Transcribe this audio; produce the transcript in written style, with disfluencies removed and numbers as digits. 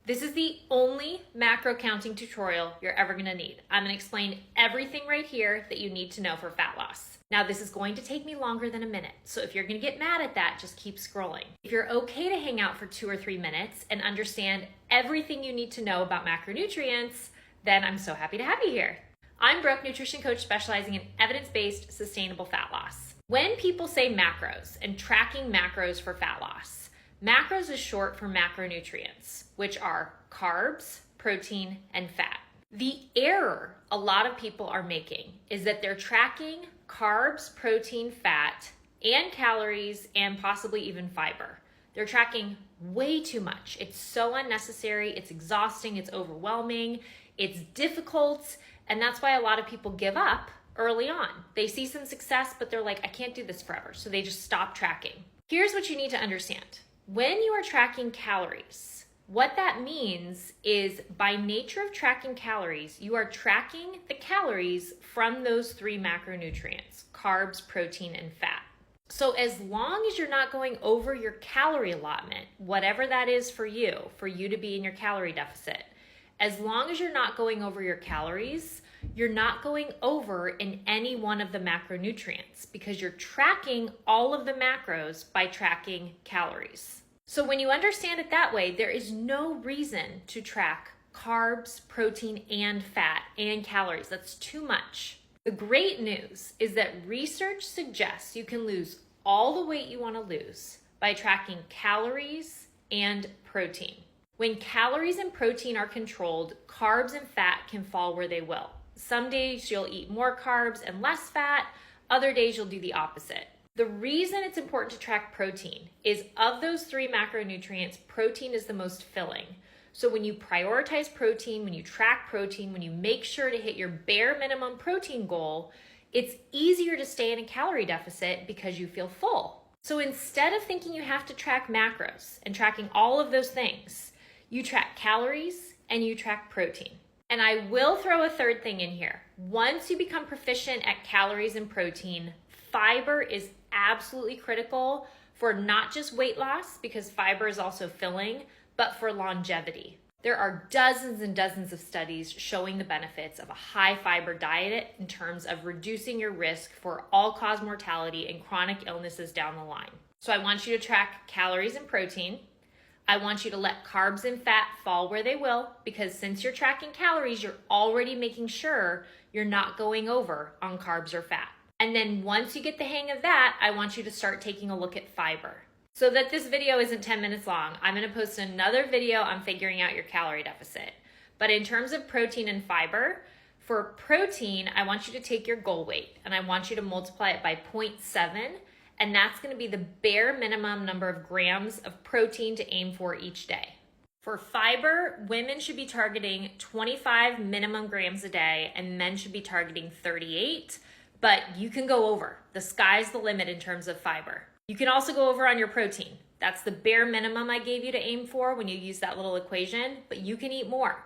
This is the only macro counting tutorial you're ever gonna need. I'm gonna explain everything right here that you need to know for fat loss. Now, this is going to take me longer than a minute, so if you're gonna get mad at that, just keep scrolling. If you're okay to hang out for 2 or 3 minutes and understand everything you need to know about macronutrients, then I'm so happy to have you here. I'm Brooke, nutrition coach specializing in evidence-based sustainable fat loss. When people say macros and tracking macros for fat loss, macros is short for macronutrients, which are carbs, protein, and fat. The error a lot of people are making is that they're tracking carbs, protein, fat, and calories, and possibly even fiber. They're tracking way too much. It's so unnecessary, it's exhausting, it's overwhelming, it's difficult, and that's why a lot of people give up early on. They see some success, but they're like, I can't do this forever, so they just stop tracking. Here's what you need to understand. When you are tracking calories, what that means is by nature of tracking calories, you are tracking the calories from those 3 macronutrients, carbs, protein, and fat. So as long as you're not going over your calorie allotment, whatever that is for you to be in your calorie deficit, as long as you're not going over your calories, you're not going over in any one of the macronutrients because you're tracking all of the macros by tracking calories. So when you understand it that way, there is no reason to track carbs, protein, and fat and calories. That's too much. The great news is that research suggests you can lose all the weight you want to lose by tracking calories and protein. When calories and protein are controlled, carbs and fat can fall where they will. Some days you'll eat more carbs and less fat, other days you'll do the opposite. The reason it's important to track protein is of those 3 macronutrients, protein is the most filling. So when you prioritize protein, when you track protein, when you make sure to hit your bare minimum protein goal, it's easier to stay in a calorie deficit because you feel full. So instead of thinking you have to track macros and tracking all of those things, you track calories and you track protein. And I will throw a third thing in here. Once you become proficient at calories and protein, fiber is absolutely critical for not just weight loss, because fiber is also filling, but for longevity. There are dozens and dozens of studies showing the benefits of a high fiber diet in terms of reducing your risk for all-cause mortality and chronic illnesses down the line. So I want you to track calories and protein. I want you to let carbs and fat fall where they will, because since you're tracking calories, you're already making sure you're not going over on carbs or fat. And then once you get the hang of that, I want you to start taking a look at fiber. So that this video isn't 10 minutes long, I'm gonna post another video on figuring out your calorie deficit. But in terms of protein and fiber, for protein, I want you to take your goal weight and I want you to multiply it by 0.7, and that's gonna be the bare minimum number of grams of protein to aim for each day. For fiber, women should be targeting 25 minimum grams a day and men should be targeting 38, but you can go over. The sky's the limit in terms of fiber. You can also go over on your protein. That's the bare minimum I gave you to aim for when you use that little equation, but you can eat more.